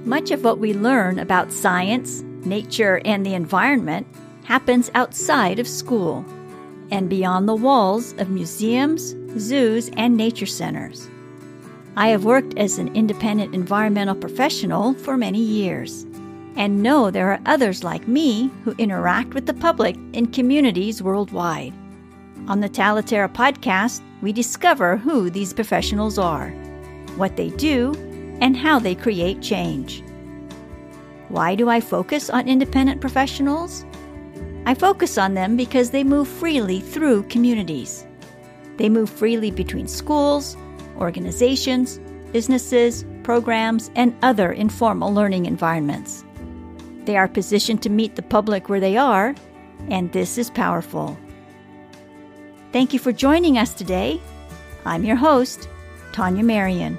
Much of what we learn about science, nature, and the environment happens outside of school and beyond the walls of museums, zoos, and nature centers. I have worked as an independent environmental professional for many years and know there are others like me who interact with the public in communities worldwide. On the Talaterra podcast, we discover who these professionals are, what they do, and how they create change. Why do I focus on independent professionals? I focus on them because they move freely through communities. They move freely between schools, organizations, businesses, programs, and other informal learning environments. They are positioned to meet the public where they are, and this is powerful. Thank you for joining us today. I'm your host, Tania Marien.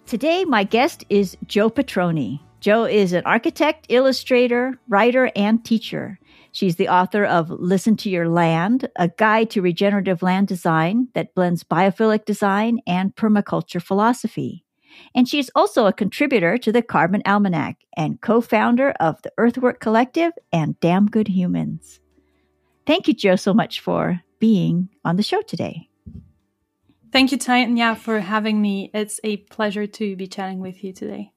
Today, my guest is Jo Petroni. Jo is an architect, illustrator, writer, and teacher. She's the author of Listen to Your Land, a guide to regenerative land design that blends biophilic design and permaculture philosophy. And she's also a contributor to the Carbon Almanac and co-founder of the Earthwork Collective and Damn Good Humans. Thank you, Jo, so much for being on the show today. Thank you, Tania, for having me. It's a pleasure to be chatting with you today.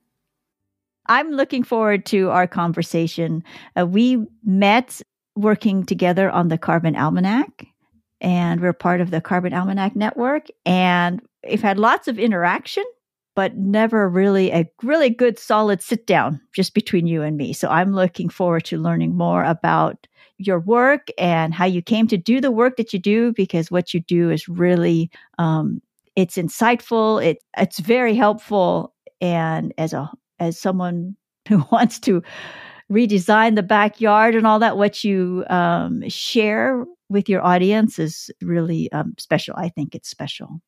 I'm looking forward to our conversation. We met working together on the Carbon Almanac, and we're part of the Carbon Almanac network, and we've had lots of interaction, but never really a really good solid sit down just between you and me. So I'm looking forward to learning more about your work and how you came to do the work that you do, because what you do is really, it's insightful. It's very helpful. And as someone who wants to redesign the backyard and all that, what you share with your audience is really special. I think it's special.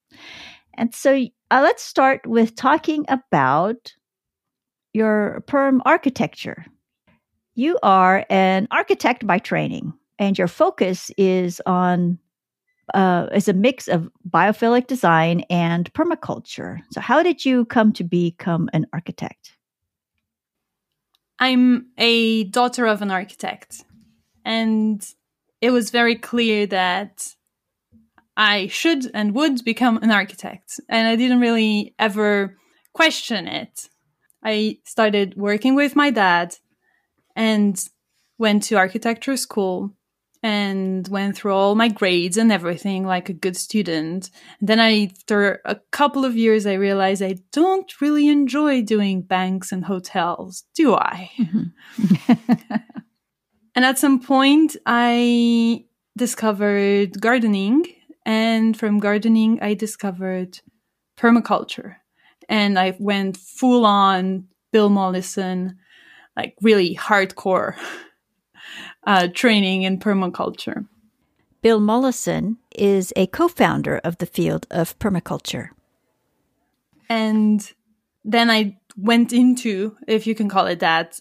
And so let's start with talking about your Permarchitecture. You are an architect by training, and your focus is on is a mix of biophilic design and permaculture. So how did you come to become an architect? I'm a daughter of an architect, and it was very clear that I should and would become an architect, and I didn't really ever question it. I started working with my dad and went to architecture school and went through all my grades and everything like a good student. And then after a couple of years, I realized I don't really enjoy doing banks and hotels, do I? Mm-hmm. And at some point, I discovered gardening. And from gardening, I discovered permaculture. And I went full on Bill Mollison, like really hardcore training in permaculture. Bill Mollison is a co-founder of the field of permaculture. And then I went into, if you can call it that,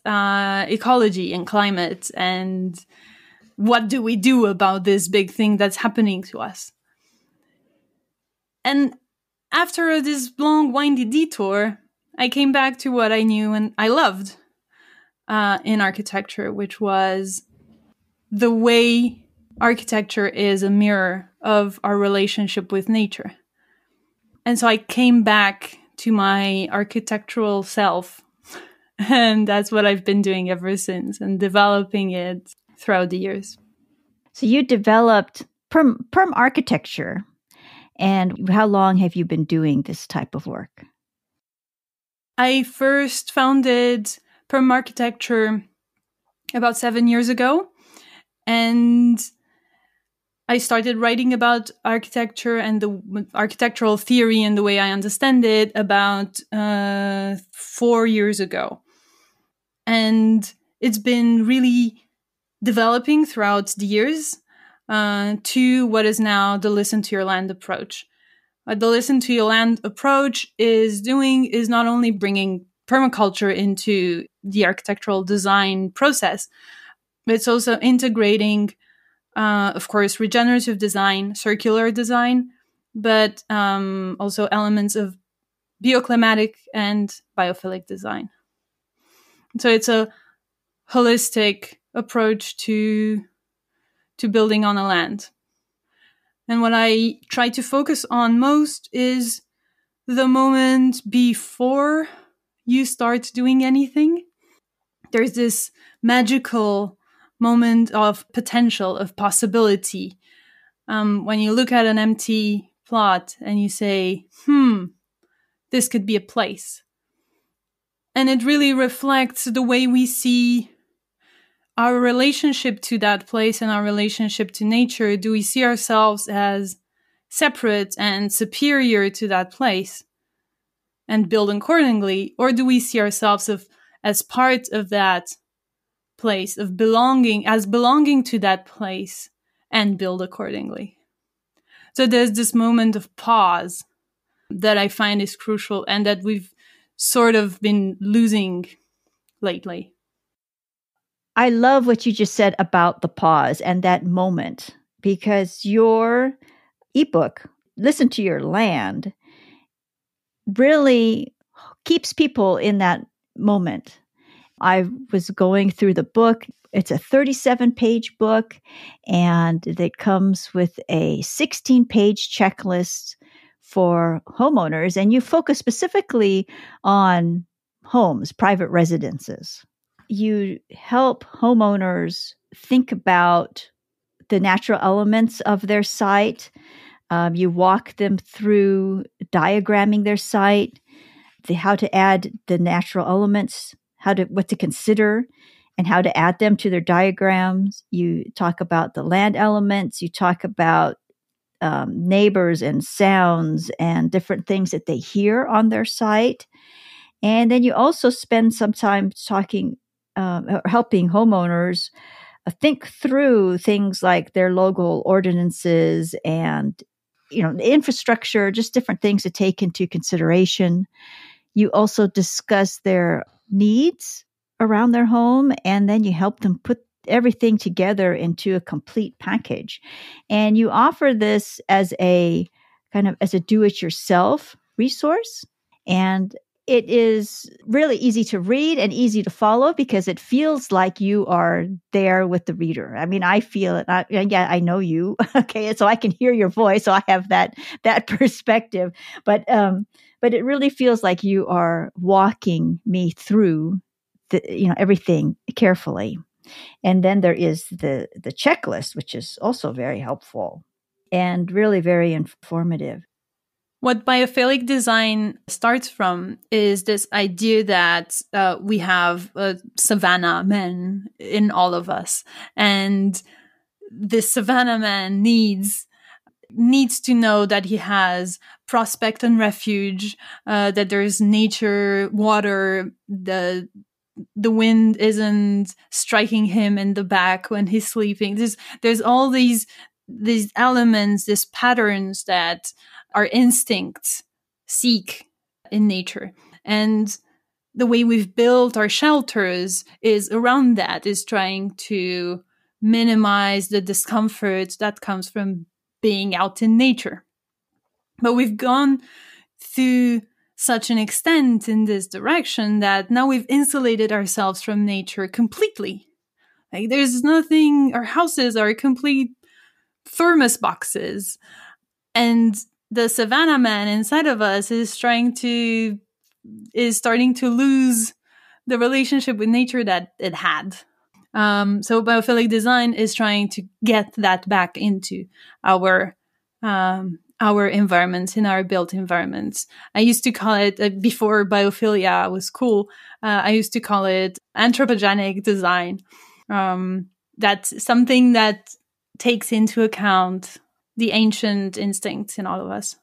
ecology and climate and what do we do about this big thing that's happening to us. And after this long, windy detour, I came back to what I knew and I loved in architecture, which was the way architecture is a mirror of our relationship with nature. And so I came back to my architectural self, and that's what I've been doing ever since and developing it throughout the years. So you developed Permarchitecture, and how long have you been doing this type of work? I first founded Permarchitecture about 7 years ago, and I started writing about architecture and the architectural theory and the way I understand it about 4 years ago. And it's been really developing throughout the years to what is now the Listen to Your Land approach. The Listen to Your Land approach is not only bringing permaculture into the architectural design process. It's also integrating, of course, regenerative design, circular design, but also elements of bioclimatic and biophilic design. So it's a holistic approach to building on a land. And what I try to focus on most is the moment before you start doing anything. There's this magical moment of potential, of possibility. When you look at an empty plot and you say, this could be a place. And it really reflects the way we see our relationship to that place and our relationship to nature. Do we see ourselves as separate and superior to that place and build accordingly? Or do we see ourselves as part of that place, of belonging to that place and build accordingly? So there's this moment of pause that I find is crucial and that we've sort of been losing lately. I love what you just said about the pause and that moment, because your ebook, Listen to Your Land, really keeps people in that moment. I was going through the book. It's a 37-page book, and it comes with a 16-page checklist for homeowners, and you focus specifically on homes, private residences. You help homeowners think about the natural elements of their site. You walk them through diagramming their site, how to add the natural elements, what to consider, and how to add them to their diagrams. You talk about the land elements. You talk about neighbors and sounds and different things that they hear on their site. And then you also spend some time talking, helping homeowners think through things like their local ordinances and, the infrastructure, just different things to take into consideration. You also discuss their needs around their home, and then you help them put everything together into a complete package. And you offer this as a do-it-yourself resource. And it is really easy to read and easy to follow because it feels like you are there with the reader. I mean, I feel it. I know you. Okay. So I can hear your voice. So I have that perspective, but it really feels like you are walking me through everything carefully. And then there is the checklist, which is also very helpful and really very informative. What biophilic design starts from is this idea that we have a savanna man in all of us. And this savanna man needs to know that he has prospect and refuge, that there's nature, water, the wind isn't striking him in the back when he's sleeping. There's all these elements, these patterns that our instincts seek in nature. And the way we've built our shelters is around that, is trying to minimize the discomfort that comes from being out in nature. But we've gone through such an extent in this direction that now we've insulated ourselves from nature completely. Like there's nothing, our houses are complete thermos boxes. And the savanna man inside of us is starting to lose the relationship with nature that it had. So biophilic design is trying to get that back into our environments, in our built environments. I used to call it, before biophilia was cool, I used to call it anthropogenic design. That's something that takes into account the ancient instincts in all of us.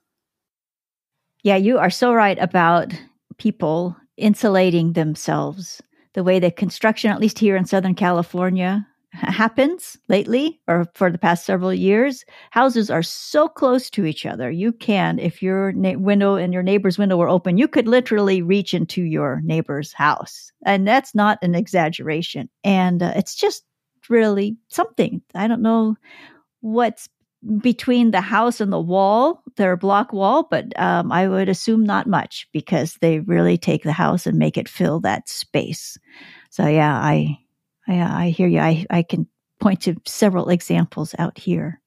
Yeah, you are so right about people insulating themselves. The way that construction, at least here in Southern California, happens lately or for the past several years. Houses are so close to each other. You can, if your window and your neighbor's window were open, you could literally reach into your neighbor's house. And that's not an exaggeration. And it's just really something. I don't know what's between the house and the wall, their block wall, but I would assume not much because they really take the house and make it fill that space. So yeah, I hear you. I can point to several examples out here.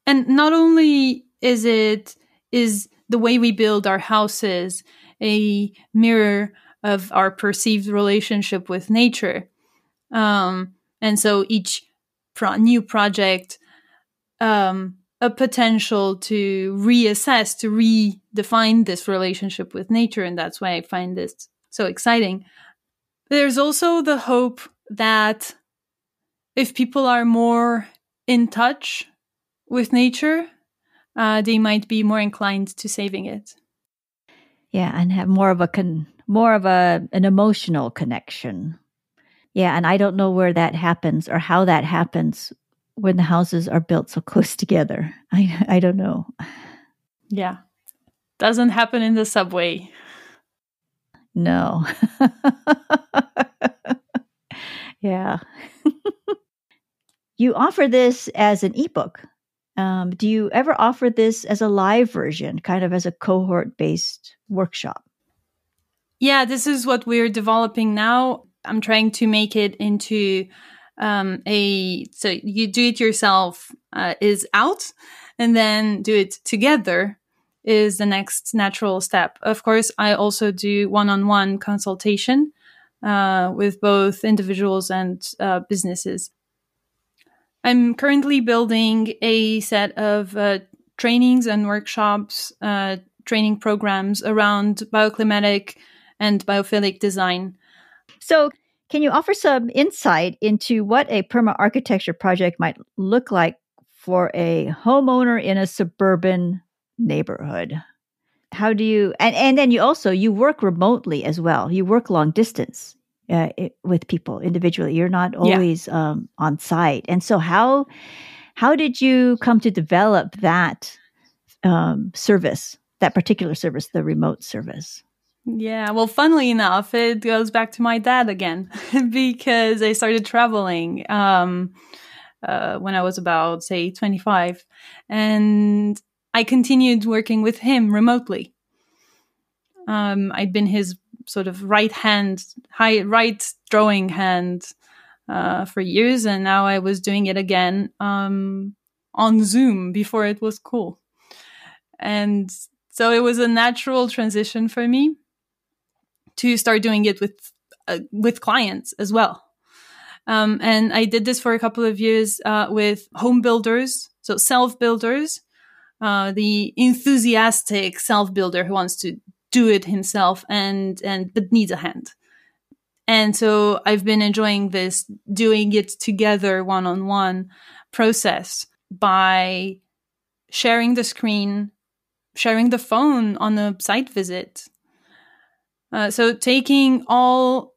And not only is the way we build our houses a mirror of our perceived relationship with nature. And so each new project, a potential to reassess, to redefine this relationship with nature. And that's why I find this so exciting. There's also the hope that if people are more in touch with nature, they might be more inclined to saving it. Yeah, and have more of an emotional connection. Yeah, and I don't know where that happens or how that happens when the houses are built so close together. I don't know. Yeah. Doesn't happen in the subway. No. Yeah. You offer this as an ebook. Do you ever offer this as a live version, kind of as a cohort-based workshop? Yeah, this is what we're developing now. I'm trying to make it into so you do it yourself is out, and then do it together is the next natural step. Of course, I also do one-on-one consultation with both individuals and businesses. I'm currently building a set of trainings and workshops, training programs around bioclimatic and biophilic design. So can you offer some insight into what a perma-architecture project might look like for a homeowner in a suburban neighborhood? How do you, and then you work remotely as well. You work long distance with people individually. You're not always on site. And so how did you come to develop that service, that particular service, the remote service? Yeah, well, funnily enough, it goes back to my dad again, because I started traveling when I was about, say, 25. And I continued working with him remotely. I'd been his sort of right drawing hand for years, and now I was doing it again on Zoom before it was cool. And so it was a natural transition for me to start doing it with clients as well. And I did this for a couple of years with home builders, so self-builders, the enthusiastic self-builder who wants to do it himself but needs a hand. And so I've been enjoying this doing it together one-on-one process by sharing the screen, sharing the phone on a site visit. So taking all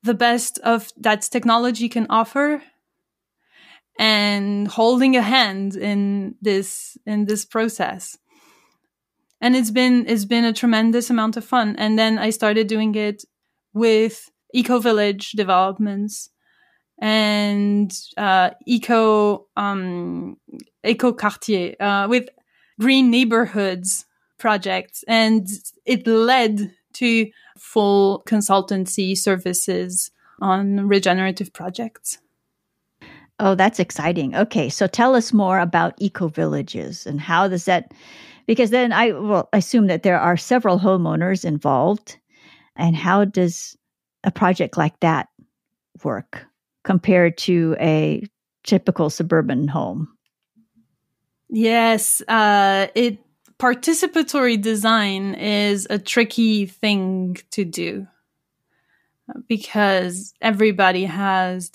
the best of that technology can offer and holding a hand in this process. And it's been a tremendous amount of fun. And then I started doing it with eco-village developments and eco-quartier with green neighborhoods projects. And it led to full consultancy services on regenerative projects. Oh, that's exciting. Okay, so tell us more about eco-villages and how does that, because then I will assume that there are several homeowners involved, and how does a project like that work compared to a typical suburban home? Yes, participatory design is a tricky thing to do because everybody has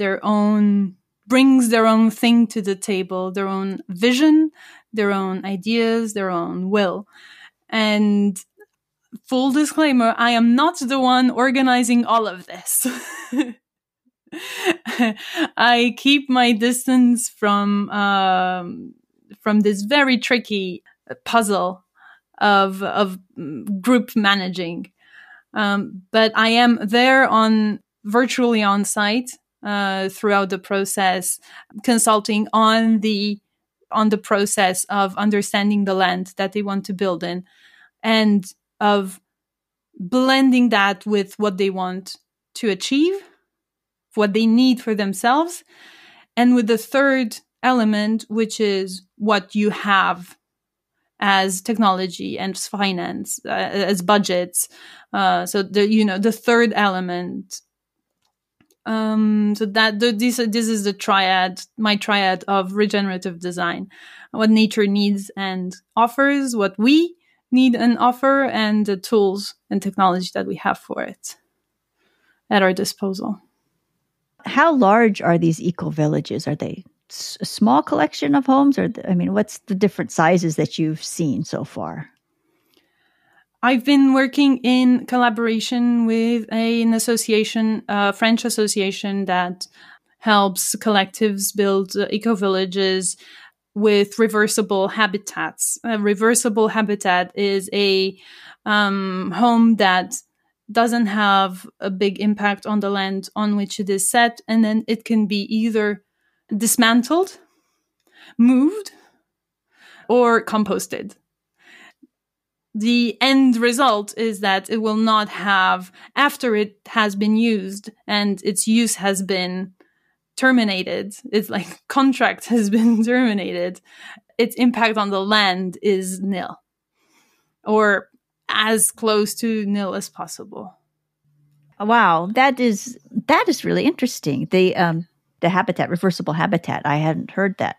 brings their own thing to the table, their own vision, their own ideas, their own will. And full disclaimer, I am not the one organizing all of this. I keep my distance from this very tricky puzzle of group managing. But I am there virtually on site throughout the process, consulting on the process of understanding the land that they want to build in, and of blending that with what they want to achieve, what they need for themselves, and with the third element, which is what you have as technology and finance, as budgets. So the third element. So that this is the triad, my triad of regenerative design: what nature needs and offers, what we need and offer, and the tools and technology that we have for it at our disposal. How large are these eco-villages? Are they a small collection of homes? Or, what's the different sizes that you've seen so far? I've been working in collaboration with an association, a French association that helps collectives build eco-villages with reversible habitats. A reversible habitat is a home that doesn't have a big impact on the land on which it is set, and then it can be either dismantled, moved, or composted. The end result is that it will not have, after it has been used and its use has been terminated, its like contract has been terminated, its impact on the land is nil, or as close to nil as possible. Wow, that is really interesting. The habitat, reversible habitat. I hadn't heard that.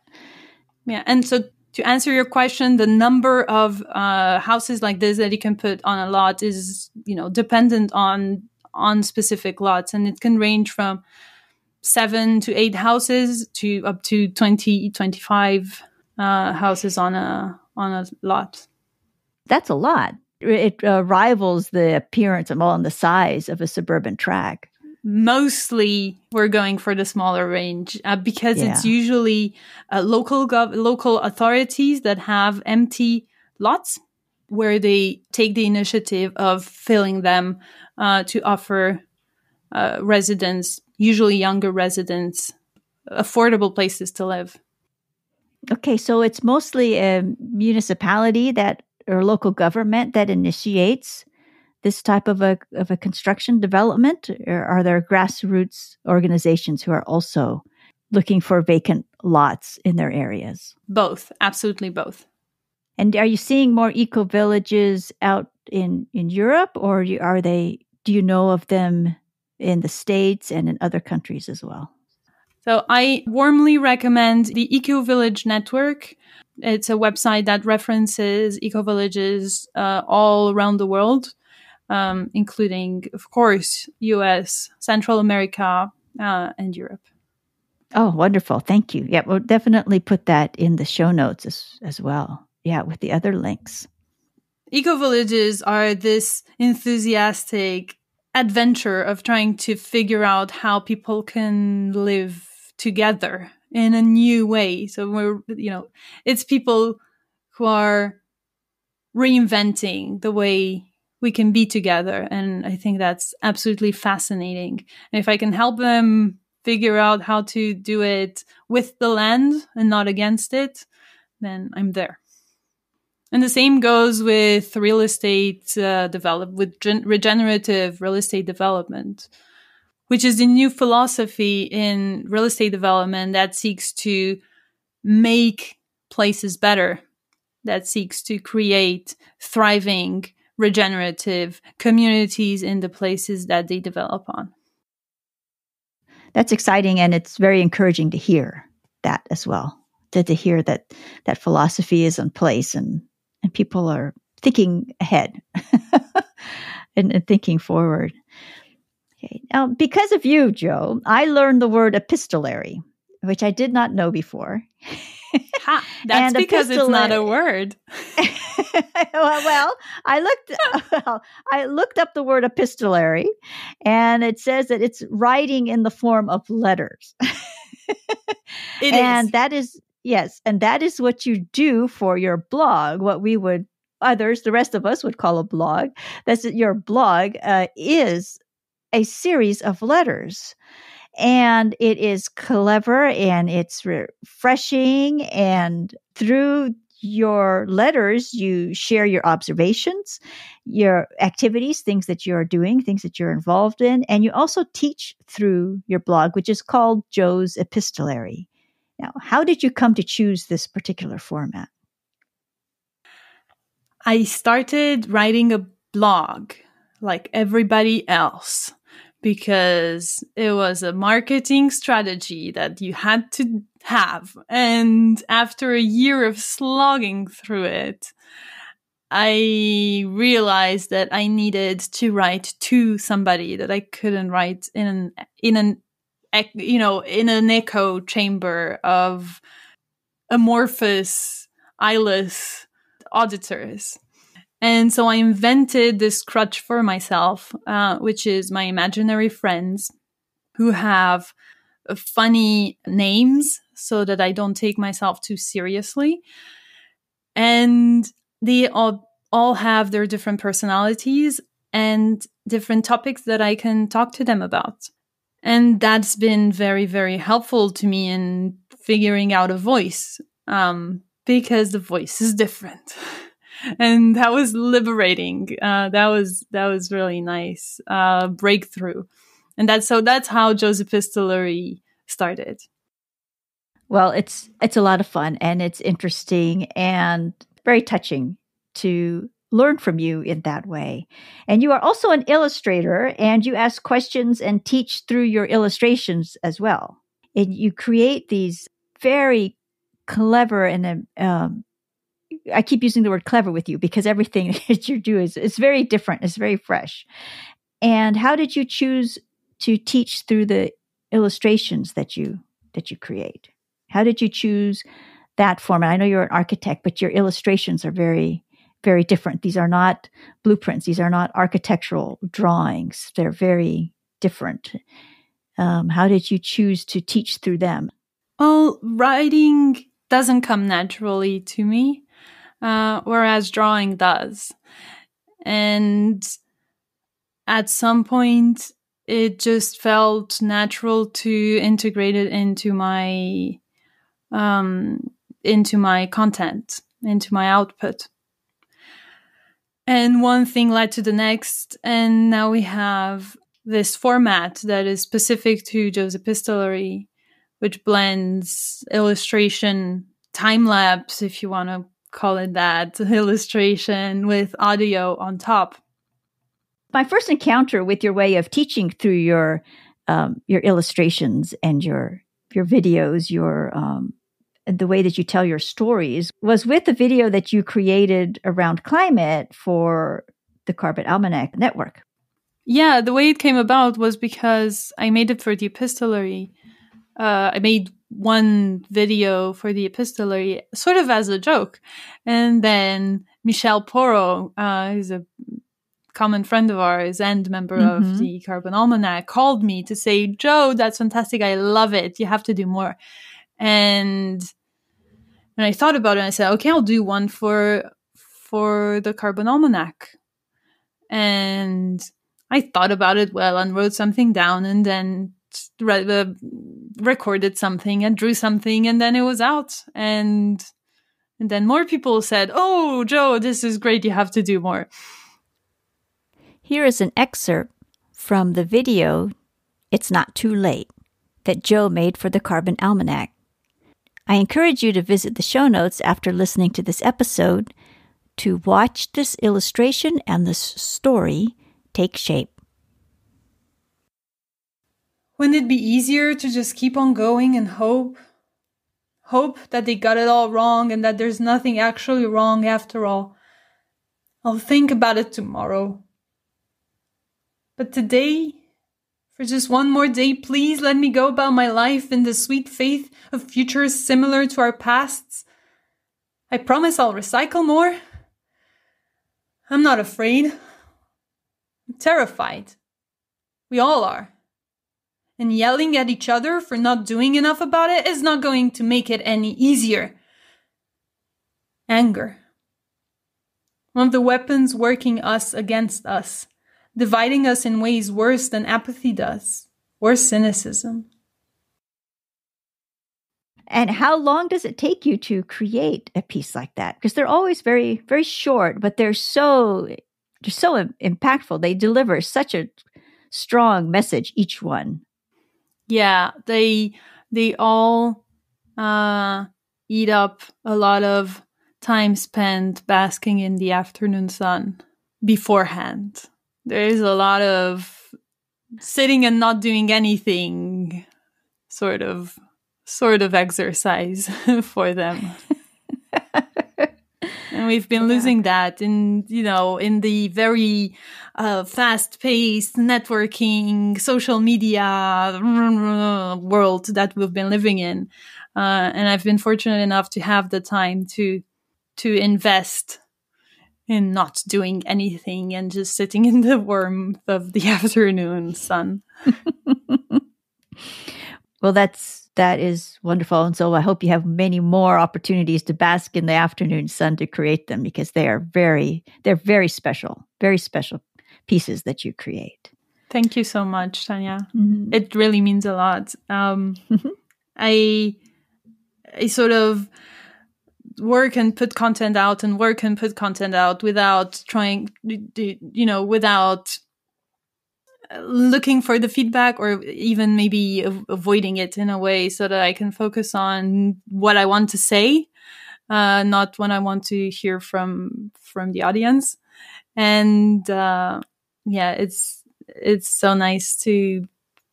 Yeah, and so to answer your question, the number of houses like this that you can put on a lot is, dependent on specific lots, and it can range from 7 to 8 houses to up to 20, 25 houses on a lot. That's a lot. It rivals the appearance and the size of a suburban tract. Mostly we're going for the smaller range because it's usually local authorities that have empty lots where they take the initiative of filling them to offer residents, usually younger residents, affordable places to live. Okay, so it's mostly a municipality or local government that initiates this type of a construction development, or are there grassroots organizations who are also looking for vacant lots in their areas? Both, absolutely both. And are you seeing more eco-villages out in Europe, or do you know of them in the States and in other countries as well? So I warmly recommend the Eco-Village Network. It's a website that references eco-villages all around the world, including, of course, US, Central America, and Europe. Oh, wonderful. Thank you. Yeah, we'll definitely put that in the show notes as well. Yeah, with the other links. Eco-villages are this enthusiastic adventure of trying to figure out how people can live together in a new way. So it's people who are reinventing the way we can be together. And I think that's absolutely fascinating. And if I can help them figure out how to do it with the land and not against it, then I'm there. And the same goes with real estate regenerative real estate development, which is the new philosophy in real estate development that seeks to make places better, that seeks to create thriving, regenerative communities in the places that they develop on. That's exciting, and it's very encouraging to hear that as well, to hear that philosophy is in place and people are thinking ahead and thinking forward. Okay. Now, because of you, Jo, I learned the word epistolary, which I did not know before. Ha! That's because it's not a word. well, I looked up the word epistolary, and it says that it's writing in the form of letters. And that is, yes, and that is what you do for your blog, what we would, the rest of us would call a blog. That's your blog is a series of letters. And it is clever and it's refreshing. And through your letters, you share your observations, your activities, things that you're doing, things that you're involved in. And you also teach through your blog, which is called Jo's Epistolary. Now, how did you come to choose this particular format? I started writing a blog like everybody else because it was a marketing strategy that you had to have. And after a year of slogging through it, I realized that I needed to write to somebody, that I couldn't write in an echo chamber of amorphous, eyeless auditors. And so I invented this crutch for myself, which is my imaginary friends who have funny names so that I don't take myself too seriously. And they all have their different personalities and different topics that I can talk to them about. And that's been very, very helpful to me in figuring out a voice, because the voice is different. And that was liberating. That was really nice breakthrough. And that's how Jo's Epistolary started. Well, it's a lot of fun and it's interesting and very touching to learn from you in that way. And you are also an illustrator and you ask questions and teach through your illustrations as well. And you create these very clever and I keep using the word clever with you because everything that you do is very different. It's very fresh. And how did you choose to teach through the illustrations that you create? How did you choose that format? I know you're an architect, but your illustrations are very, very different. These are not blueprints. These are not architectural drawings. They're very different. How did you choose to teach through them? Well, writing doesn't come naturally to me, whereas drawing does. And at some point, it just felt natural to integrate it into my content, into my output. And one thing led to the next, and now we have this format that is specific to Jo's Epistolary, which blends illustration, time-lapse, if you want to call it that, illustration with audio on top. My first encounter with your way of teaching through your illustrations and your videos, the way that you tell your stories was with the video that you created around climate for the Carbon Almanac network. Yeah, the way it came about was because I made it for the Epistolary. I made one video for the Epistolary sort of as a joke. And then Michelle Porro, who's a common friend of ours and member of the Carbon Almanac, called me to say, Jo, that's fantastic. I love it. You have to do more. And I thought about it and I said, okay, I'll do one for the Carbon Almanac. And I thought about it well and wrote something down and then recorded something and drew something and then it was out. And then more people said, oh, Jo, this is great. You have to do more. Here is an excerpt from the video, It's Not Too Late, that Jo made for the Carbon Almanac. I encourage you to visit the show notes after listening to this episode to watch this illustration and this story take shape. Wouldn't it be easier to just keep on going and hope that they got it all wrong and that there's nothing actually wrong after all? I'll think about it tomorrow. But today, for just one more day, please let me go about my life in the sweet faith of futures similar to our pasts, I promise I'll recycle more. I'm not afraid. I'm terrified. We all are. And yelling at each other for not doing enough about it is not going to make it any easier. Anger. One of the weapons working us against us, dividing us in ways worse than apathy does, or cynicism. And how long does it take you to create a piece like that? Because they're always very, very short, but they're so impactful. They deliver such a strong message, each one. Yeah, they all eat up a lot of time spent basking in the afternoon sun beforehand. There is a lot of sitting and not doing anything sort of exercise for them. And we've been losing that in the very fast-paced networking, social media world that we've been living in. And I've been fortunate enough to have the time to invest in not doing anything and just sitting in the warmth of the afternoon sun. Well, that is wonderful. And so I hope you have many more opportunities to bask in the afternoon sun to create them, because they're very special pieces that you create. Thank you so much, Tania. Mm-hmm. It really means a lot. I sort of work and put content out without trying, without looking for the feedback, or even maybe avoiding it in a way, so that I can focus on what I want to say, not what I want to hear from the audience. And it's so nice to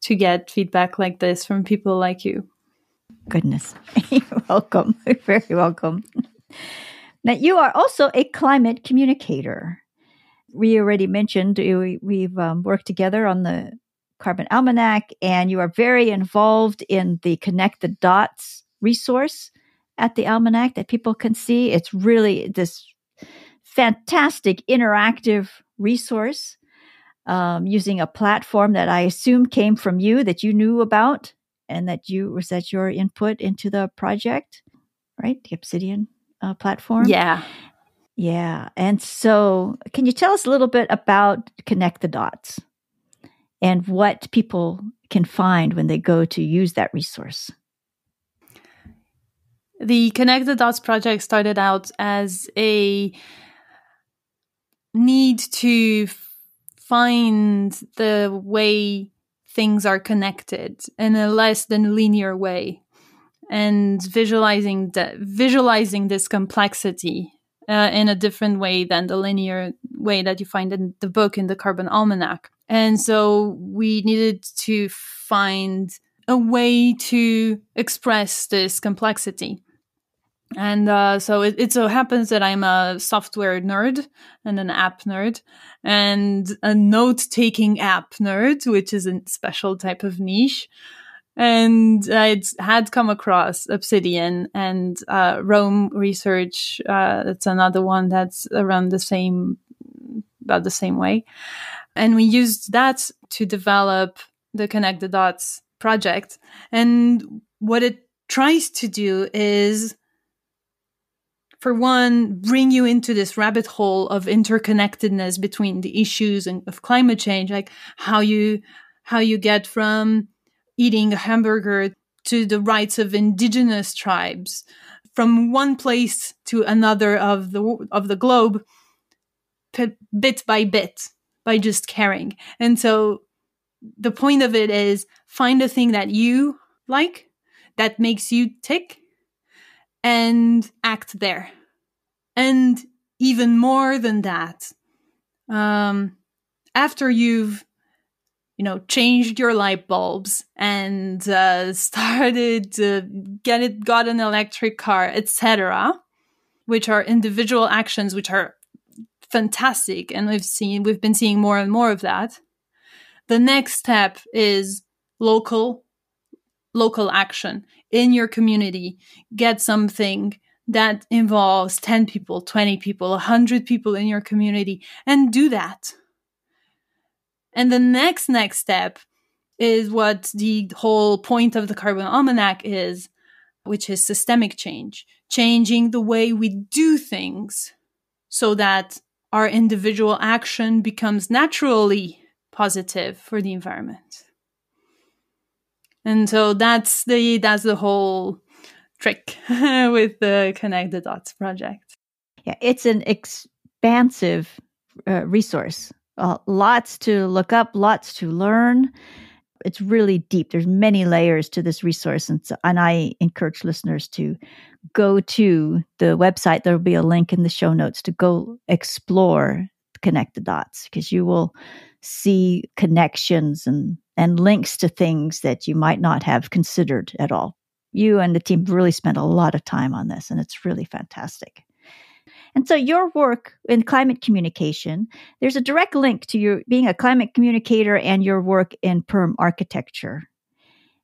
get feedback like this from people like you. Goodness, you're welcome. You're very welcome. Now, you are also a climate communicator. We already mentioned we've worked together on the Carbon Almanac, and you are very involved in the Connect the Dots resource at the Almanac that people can see. It's really this fantastic interactive resource using a platform that I assume came from you, that you knew about, and that was that your input into the project, right? The Obsidian platform. Yeah. Yeah. And so can you tell us a little bit about Connect the Dots and what people can find when they go to use that resource? The Connect the Dots project started out as a need to find the way things are connected in a less than linear way, and visualizing this complexity in a different way than the linear way that you find in the book, in the Carbon Almanac. And so we needed to find a way to express this complexity. And so it so happens that I'm a software nerd and an app nerd and a note-taking app nerd, which is a special type of niche. And I had come across Obsidian and Rome Research. That's another one that's around about the same way. And we used that to develop the Connect the Dots project. And what it tries to do is, for one, bring you into this rabbit hole of interconnectedness between the issues of climate change, like how you get from eating a hamburger to the rights of indigenous tribes, from one place to another of the globe, bit by bit, by just caring. And so the point of it is, find a thing that you like, that makes you tick, and act there. And even more than that, after you've changed your light bulbs and started got an electric car, etc., which are individual actions, which are fantastic, and we've been seeing more and more of that. The next step is local action in your community. Get something that involves 10 people, 20 people, 100 people in your community, and do that. And the next step is what the whole point of the Carbon Almanac is, which is systemic change, changing the way we do things so that our individual action becomes naturally positive for the environment. And so that's the whole trick with the Connect the Dots project. Yeah, it's an expansive resource. Lots to look up, lots to learn. It's really deep. There's many layers to this resource. And I encourage listeners to go to the website. There will be a link in the show notes to go explore Connect the Dots, because you will see connections and links to things that you might not have considered at all. You and the team really spent a lot of time on this, and it's really fantastic. And so your work in climate communication, there's a direct link to your being a climate communicator and your work in Permarchitecture,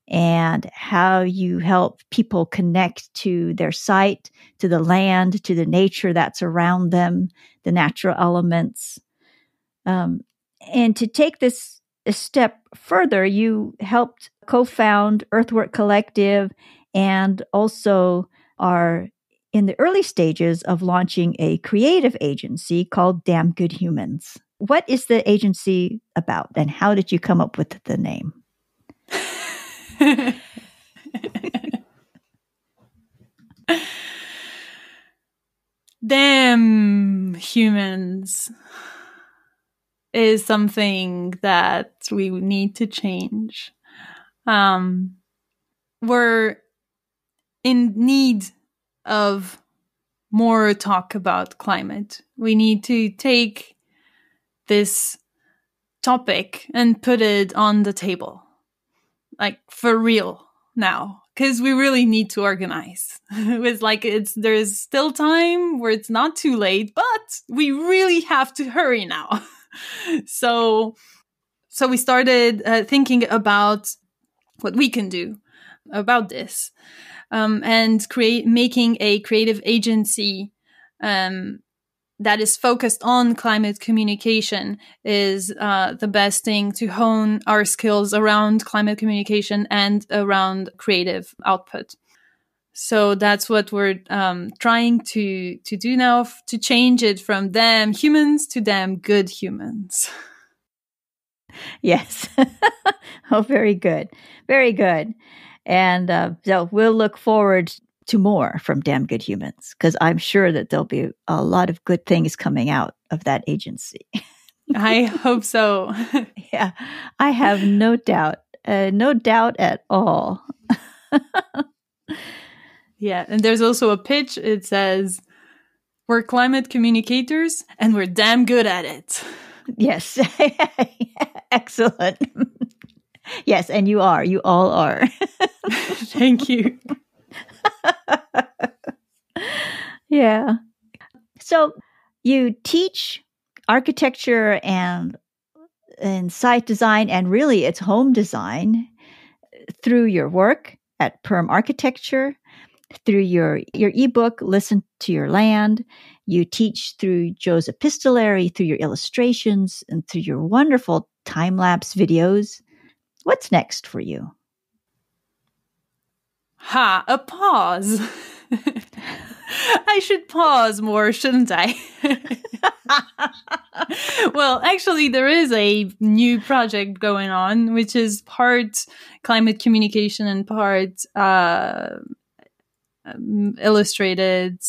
and how you help people connect to their site, to the land, to the nature that's around them, the natural elements. And to take this a step further, you helped co-found Earthwork Collective and also are in the early stages of launching a creative agency called Damn Good Humans. What is the agency about, and how did you come up with the name? Damn humans is something that we need to change. We're in need of more talk about climate. We need to take this topic and put it on the table, like for real now, because we really need to organize. It's like there's still time where it's not too late, but we really have to hurry now. So we started thinking about what we can do about this, and making a creative agency that is focused on climate communication is the best thing to hone our skills around climate communication and around creative output. So that's what we're trying to do now, to change it from damn humans to damn good humans. Yes. Oh, very good. Very good. And so we'll look forward to more from Damn Good Humans, because I'm sure that there'll be a lot of good things coming out of that agency. I hope so. Yeah, I have no doubt at all. Yeah, and there's also a pitch. It says, we're climate communicators and we're damn good at it. Yes. Excellent. Yes, and you all are. Thank you. Yeah. So you teach architecture and site design, and really it's home design, through your work at Permarchitecture, through your ebook, Listen to Your Land. You teach through Jo's epistolary, through your illustrations, and through your wonderful time-lapse videos. What's next for you? A pause. I should pause more, shouldn't I? Well, actually, there is a new project going on, which is part climate communication and part illustrated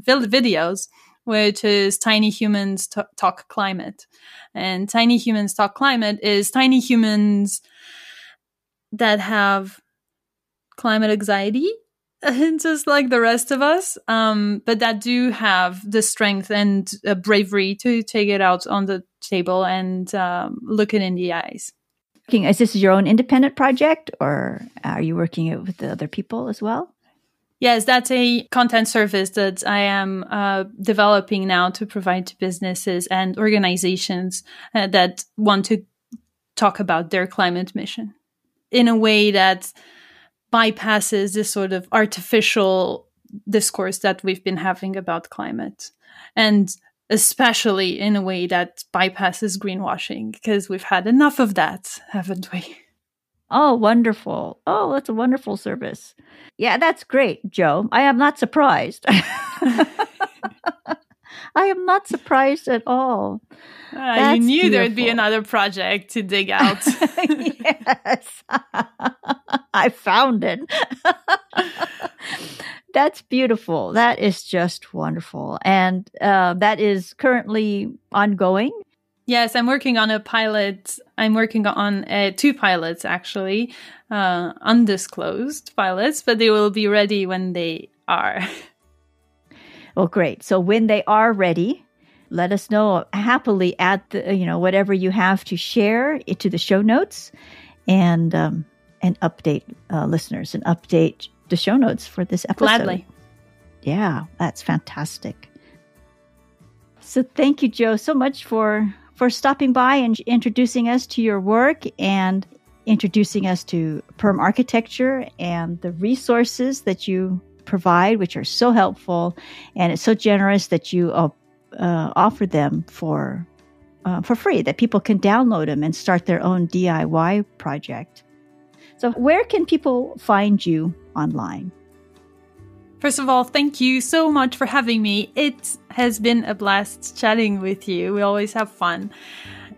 videos, which is Tiny Humans Talk Climate. And Tiny Humans Talk Climate is tiny humans that have climate anxiety, just like the rest of us, but that do have the strength and bravery to take it out on the table and look it in the eyes. Is this your own independent project, or are you working it with the other people as well? Yes, that's a content service that I am developing now to provide to businesses and organizations that want to talk about their climate mission in a way that bypasses this sort of artificial discourse that we've been having about climate, and especially in a way that bypasses greenwashing, because we've had enough of that, haven't we? Oh, wonderful. Oh, that's a wonderful service. Yeah, that's great, Jo. I am not surprised. I am not surprised at all. You knew there'd be another project to dig out. Yes. I found it. That's beautiful. That is just wonderful. And that is currently ongoing. Yes, I'm working on a pilot. I'm working on 2 pilots, actually, undisclosed pilots, but they will be ready when they are. Well, great. So when they are ready, let us know. Happily add whatever you have to share into the show notes, and update listeners and update the show notes for this episode. Gladly. Yeah, that's fantastic. So thank you, Jo, so much for stopping by and introducing us to your work and introducing us to Permarchitecture and the resources that you provide, which are so helpful, and it's so generous that you offer them for free, that people can download them and start their own DIY project. So where can people find you online? First of all, thank you so much for having me. It has been a blast chatting with you. We always have fun.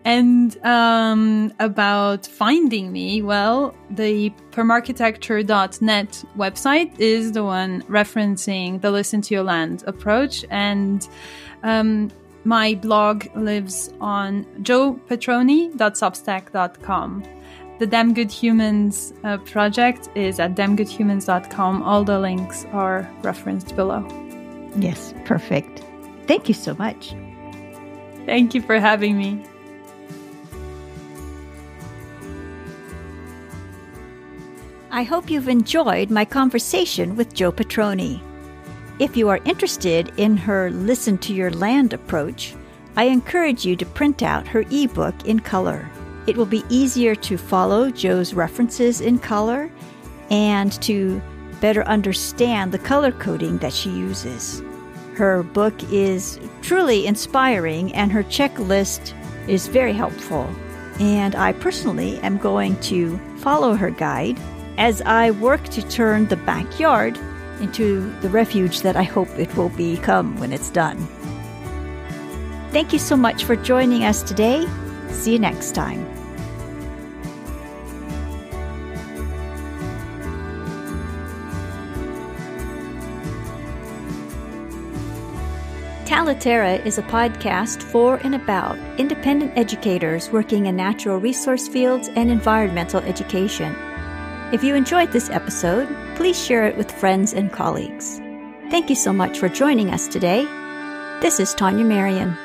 And about finding me, well, the permarchitecture.net website is the one referencing the Listen to Your Land approach. And my blog lives on jopetroni.substack.com. The Damn Good Humans project is at damngoodhumans.com. All the links are referenced below. Yes, perfect. Thank you so much. Thank you for having me. I hope you've enjoyed my conversation with Jo Petroni. If you are interested in her Listen to Your Land approach, I encourage you to print out her ebook in color. It will be easier to follow Jo's references in color and to better understand the color coding that she uses. Her book is truly inspiring and her checklist is very helpful. And I personally am going to follow her guide as I work to turn the backyard into the refuge that I hope it will become when it's done. Thank you so much for joining us today. See you next time. Talaterra is a podcast for and about independent educators working in natural resource fields and environmental education. If you enjoyed this episode, please share it with friends and colleagues. Thank you so much for joining us today. This is Tania Marien.